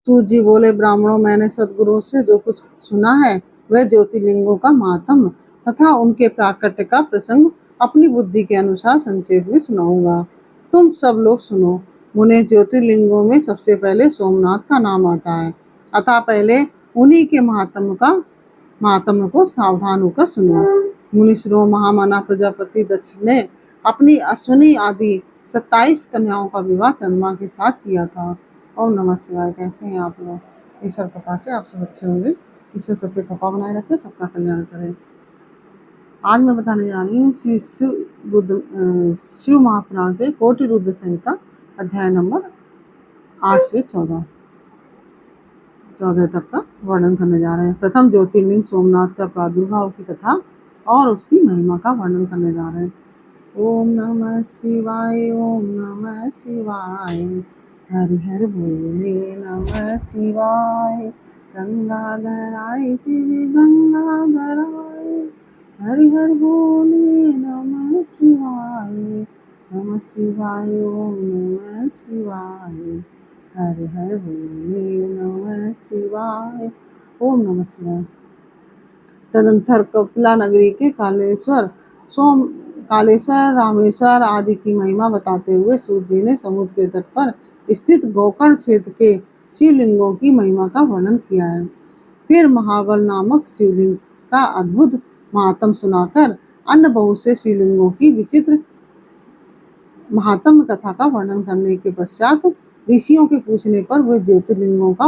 सूत जी बोले, ब्राह्मणों, मैंने सदगुरु से जो कुछ सुना है वह ज्योतिर्लिंगों का महात्म तथा उनके प्राकट्य का प्रसंग अपनी बुद्धि के अनुसार संक्षेप में सुनाऊंगा। तुम सब लोग सुनो। मुने, ज्योतिर्लिंगों में सबसे पहले सोमनाथ का नाम आता है, अतः पहले उन्हीं के महात्म को सावधान होकर सुनो। मुनीश्वरों, महामना प्रजापति दक्ष ने अपनी अश्विनी आदि 27 कन्याओं का विवाह चंद्रमा के साथ किया था। ओम नमः शिवाय। कैसे हैं आप लोग? ईश्वर कृपा से आप सब अच्छे होंगे। ईश्वर सब पे कृपा बनाए रखे, सबका कल्याण करे। आज मैं बताने जा रही हूँ शिव महापुराण के कोटि रुद्र संहिता अध्याय नंबर 8 से 14 तक का वर्णन करने जा रहे हैं। प्रथम ज्योतिर्लिंग सोमनाथ का प्रादुर्भाव की कथा और उसकी महिमा का वर्णन करने जा रहे हैं। ओम नमः शिवाय, ओम नमः शिवाय, हरि हरि बोले नमः शिवाय। गंगाधराय शिव गंगाधराय, हरि हरि बोले नमः शिवाय। नमः शिवाय, ओम नमः शिवाय, हरि हरि बोले नमः शिवाय। ओम नमः शिवाय। तदंतर कपिला नगरी के कालेश्वर, रामेश्वर आदि की महिमा बताते हुए सूत जी ने समुद्र के तट पर स्थित गोकर्ण क्षेत्र के शिवलिंगों की महिमा का वर्णन किया है। फिर महाबल नामक शिवलिंग का अद्भुत महात्म सुनाकर अन्य बहुत से शिवलिंगों की विचित्र महात्म कथा का वर्णन करने के पश्चात ऋषियों के पूछने पर वे ज्योतिर्लिंगों का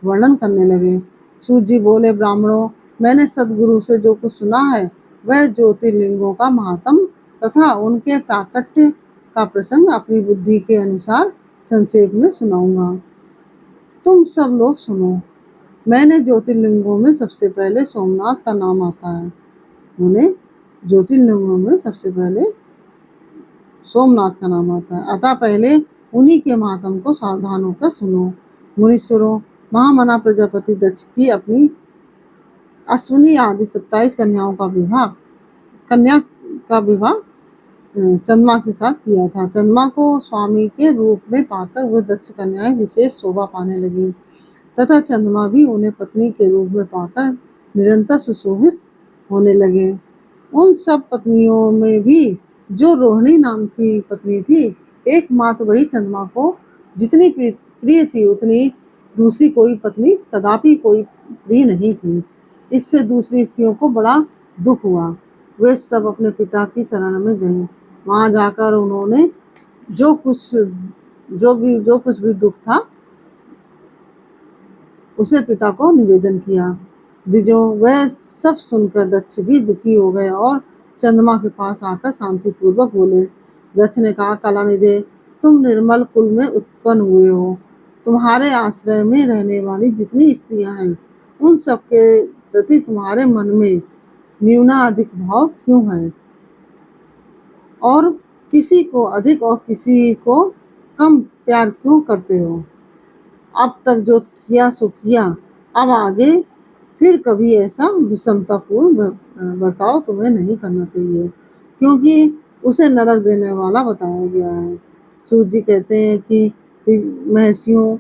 वर्णन करने लगे। सूत जी बोले, ब्राह्मणों, मैंने सदगुरु से जो कुछ सुना है वह ज्योतिर्लिंगों का महात्म तथा उनके प्राकट्य का प्रसंग अपनी बुद्धि के अनुसार संक्षेप में सुनाऊंगा। तुम सब लोग सुनो। मैंने ज्योतिर्लिंगों में सबसे पहले सोमनाथ का नाम आता है। उन्हें ज्योतिर्लिंगों में सबसे पहले सोमनाथ का नाम आता है, अतः पहले उन्हीं के महात्म को सावधान होकर सुनो। मुनीश्वरों, महामना प्रजापति दक्ष की अपनी अश्विनी आदि 27 कन्या का विवाह चंद्रमा के साथ किया था। चंद्रमा को स्वामी के रूप में पाकर वह दक्ष कन्याएं विशेष शोभा पाने लगी तथा चंद्रमा भी उन्हें पत्नी के रूप में पाकर निरंतर सुशोभित होने लगे। उन सब पत्नियों में भी जो रोहिणी नाम की पत्नी थी, एकमात्र वही चंद्रमा को जितनी प्रिय थी उतनी दूसरी कोई पत्नी कदापि कोई प्रिय नहीं थी। इससे दूसरी स्त्रियों को बड़ा दुख हुआ। वे सब अपने पिता की शरण में गईं। वहां जाकर उन्होंने जो कुछ भी दुख था उसे पिता को निवेदन किया। द्विजों, वह सब सुनकर दक्ष भी दुखी हो गए और चंद्रमा के पास आकर शांतिपूर्वक बोले। दक्ष ने कहा, कलानिधे, तुम निर्मल कुल में उत्पन्न हुए हो। तुम्हारे आश्रय में रहने वाली जितनी स्त्रियां हैं उन सबके प्रति तुम्हारे मन में न्यूनाधिक भाव क्यों है, और किसी को अधिक और किसी को कम प्यार क्यों करते हो? अब तक जो किया सो किया, अब आगे फिर कभी ऐसा विषमतापूर्ण बर्ताव तुम्हें नहीं करना चाहिए, क्योंकि उसे नरक देने वाला बताया गया है। सूत जी कहते हैं कि महर्षियों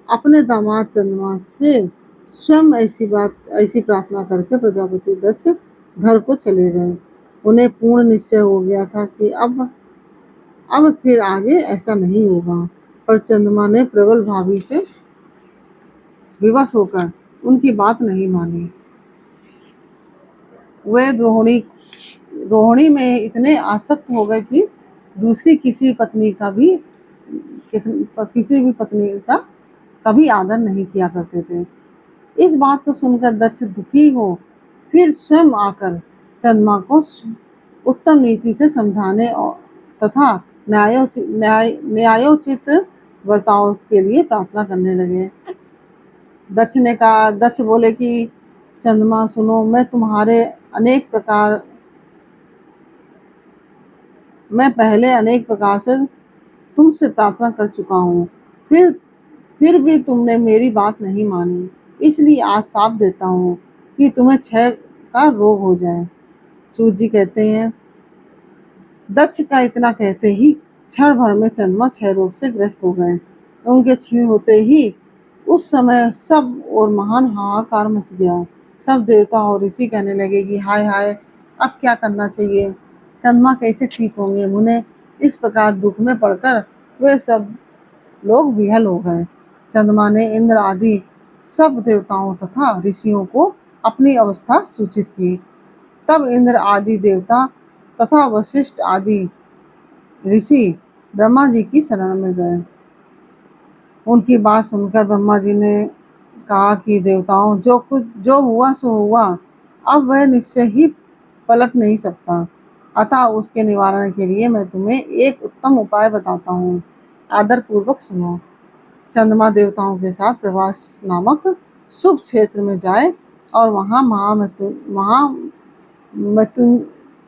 अपने दामाद चंद्रमा से स्वयं ऐसी प्रार्थना करके प्रजापति दक्ष घर को चले गए। उन्हें पूर्ण निश्चय हो गया था कि अब फिर आगे ऐसा नहीं होगा, पर चंद्रमा ने प्रबल भावी से विवश होकर उनकी बात नहीं मानी। वे रोहिणी में इतने आसक्त हो गए कि दूसरी किसी भी पत्नी का कभी आदर नहीं किया करते थे। इस बात को सुनकर दक्ष दुखी हो फिर स्वयं आकर चंद्रमा को उत्तम नीति से समझाने तथा न्यायोचित बर्ताव के लिए प्रार्थना करने लगे। दक्ष बोले कि चंद्रमा सुनो, मैं पहले अनेक प्रकार से तुमसे प्रार्थना कर चुका हूँ, फिर भी तुमने मेरी बात नहीं मानी, इसलिए आज शाप देता हूँ कि तुम्हें क्षय का रोग हो जाए। सूत जी कहते हैं, दक्ष का इतना कहते ही क्षण भर में चंद्रमा क्षय रोग से ग्रस्त हो गए। उनके क्षीण होते ही उस समय सब और महान हाहाकार मच गया। सब देवता और ऋषि कहने लगे कि हाय हाय, अब क्या करना चाहिए, चंद्रमा कैसे ठीक होंगे। मुने इस प्रकार दुख में पड़कर वे सब लोग विहल हो गए। चंद्रमा ने इंद्र आदि सब देवताओं तथा ऋषियों को अपनी अवस्था सूचित की। तब इंद्र आदि देवता तथा वशिष्ठ आदि ऋषि ब्रह्मा जी की शरण में गए। उनकी बात सुनकर ब्रह्मा जी ने कहा कि देवताओं, जो हुआ सो हुआ, अब वह निश्चय ही पलट नहीं सकता। अतः उसके निवारण के लिए मैं तुम्हें एक उत्तम उपाय बताता हूँ, आदर पूर्वक सुनो। चंद्रमा देवताओं के साथ प्रभास नामक शुभ क्षेत्र में जाए और वहां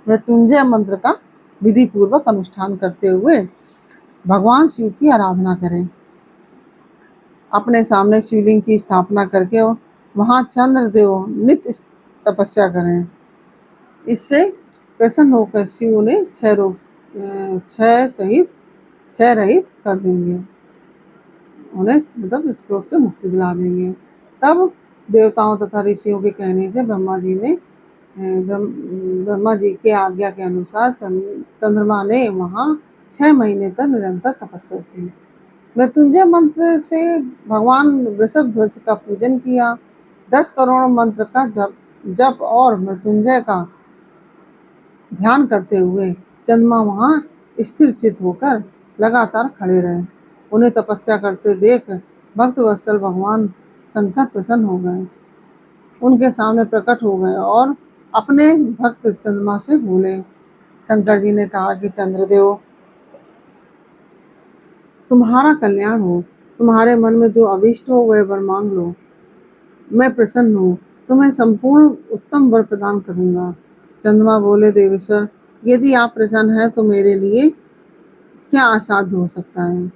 मृत्युंजय मंत्र का विधि पूर्वक अनुष्ठान करते हुए भगवान शिव की आराधना करें। अपने सामने शिवलिंग की स्थापना करके वहां चंद्रदेव नित्य तपस्या करें। इससे प्रसन्न होकर शिव उन्हें क्षय रहित कर देंगे, उन्हें मतलब इस रोग से मुक्ति दिला देंगे। तब देवताओं तथा ऋषियों के कहने से ब्रह्मा जी के आज्ञा के अनुसार चंद्रमा ने वहां 6 महीने तक निरंतर तपस्या की। मृत्युंजय मंत्र से भगवान वृषभ ध्वज का पूजन किया। 10 करोड़ मंत्र का जप और मृत्युंजय का ध्यान करते हुए चंद्रमा वहां स्थिर चित होकर लगातार खड़े रहे। उन्हें तपस्या करते देख भक्त वत्सल भगवान शंकर प्रसन्न हो गए, उनके सामने प्रकट हो गए और अपने भक्त चंद्रमा से बोले। शंकर जी ने कहा कि चंद्रदेव, तुम्हारा कल्याण हो, तुम्हारे मन में जो अभिष्ट हो वह वर मांग लो, मैं प्रसन्न हूँ, तुम्हें संपूर्ण उत्तम वर प्रदान करूंगा। चंद्रमा बोले, देवेश्वर, यदि आप प्रसन्न हैं तो मेरे लिए क्या असाध्य हो सकता है।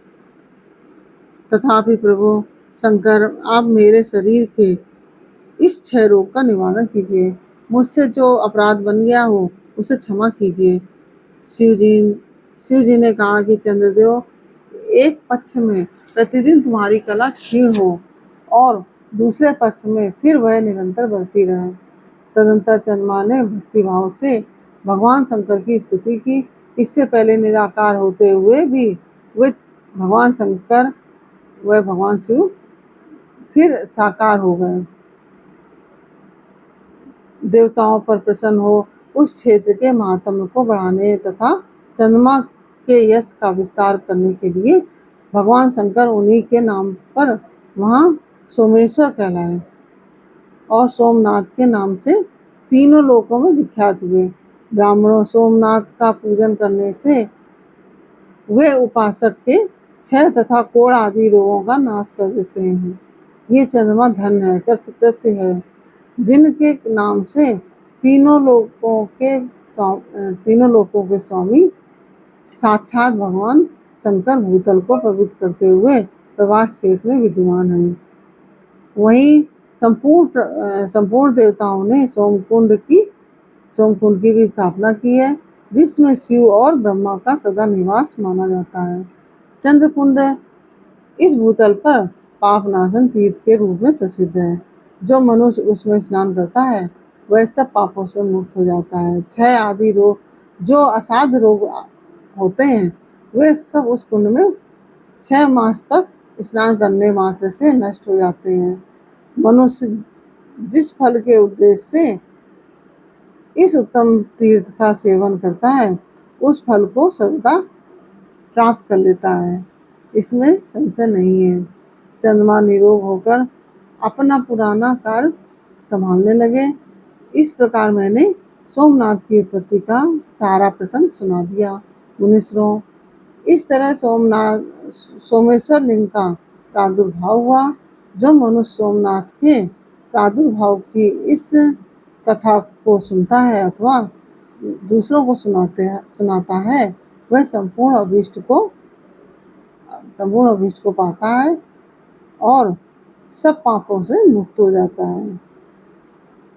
तथापि प्रभु शंकर, आप मेरे शरीर के इस क्षय रोग का निवारण कीजिए, मुझसे जो अपराध बन गया हो उसे क्षमा कीजिए। शिव जी ने कहा कि चंद्रदेव, एक पक्ष में प्रतिदिन तुम्हारी कला क्षीण हो और दूसरे पक्ष में फिर वह निरंतर बढ़ती रहे। तदंतर चंद्रमा ने भक्ति भाव से भगवान शंकर की स्तुति की। इससे पहले निराकार होते हुए भी वे भगवान शंकर व भगवान शिव फिर साकार हो गए। देवताओं पर प्रसन्न हो उस क्षेत्र के महात्म्य को बढ़ाने तथा चंद्रमा के यश का विस्तार करने के लिए भगवान शंकर उन्हीं के नाम पर वहां सोमेश्वर कहलाए और सोमनाथ के नाम से तीनों लोकों में विख्यात हुए। ब्राह्मणों सोमनाथ का पूजन करने से वे उपासक के क्षय तथा कोढ़ आदि रोगों का नाश कर देते हैं। ये चंद्रमा धन है, कृत्य है, जिनके नाम से तीनों लोकों के स्वामी साक्षात भगवान शंकर भूतल को पवित्र करते हुए प्रवास क्षेत्र में विद्यमान है। वहीं संपूर्ण देवताओं ने सोमकुंड की भी स्थापना की है, जिसमें शिव और ब्रह्मा का सदा निवास माना जाता है। चंद्रकुंड इस भूतल पर पापनाशन तीर्थ के रूप में प्रसिद्ध है। जो मनुष्य उसमें स्नान करता है वह सब पापों से मुक्त हो जाता है। क्षय आदि रोग, जो असाध्य रोग होते हैं, वे सब उस कुंड में 6 मास तक स्नान करने मात्र से नष्ट हो जाते हैं। मनुष्य जिस फल के उद्देश्य से इस उत्तम तीर्थ का सेवन करता है, उस फल को सर्वदा प्राप्त कर लेता है, इसमें संशय नहीं है। चंद्रमा निरोग होकर अपना पुराना कार्य संभालने लगे। इस प्रकार मैंने सोमनाथ की उत्पत्ति का सारा प्रसंग सुना दिया। मुनीश्वरों, इस तरह सोमेश्वर लिंग का प्रादुर्भाव हुआ। जो मनुष्य सोमनाथ के प्रादुर्भाव की इस कथा को सुनता है अथवा दूसरों को सुनाता है, वह संपूर्ण अभीष्ट को पाता है और सब पापों से मुक्त हो जाता है।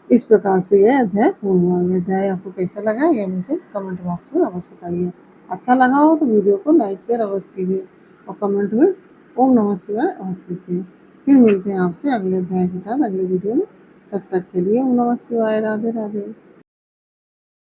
इस प्रकार से यह अध्याय पूर्ण हुआ। यह अध्याय आपको कैसा लगा यह मुझे कमेंट बॉक्स में अवश्य बताइए। अच्छा लगा हो तो वीडियो को लाइक शेयर अवश्य कीजिए और कमेंट में ओम नमः शिवाय अवश्य लिखिए। फिर मिलते हैं आपसे अगले अध्याय के साथ अगले वीडियो में। तब तक के लिए ओम नमः शिवाय, राधे राधे।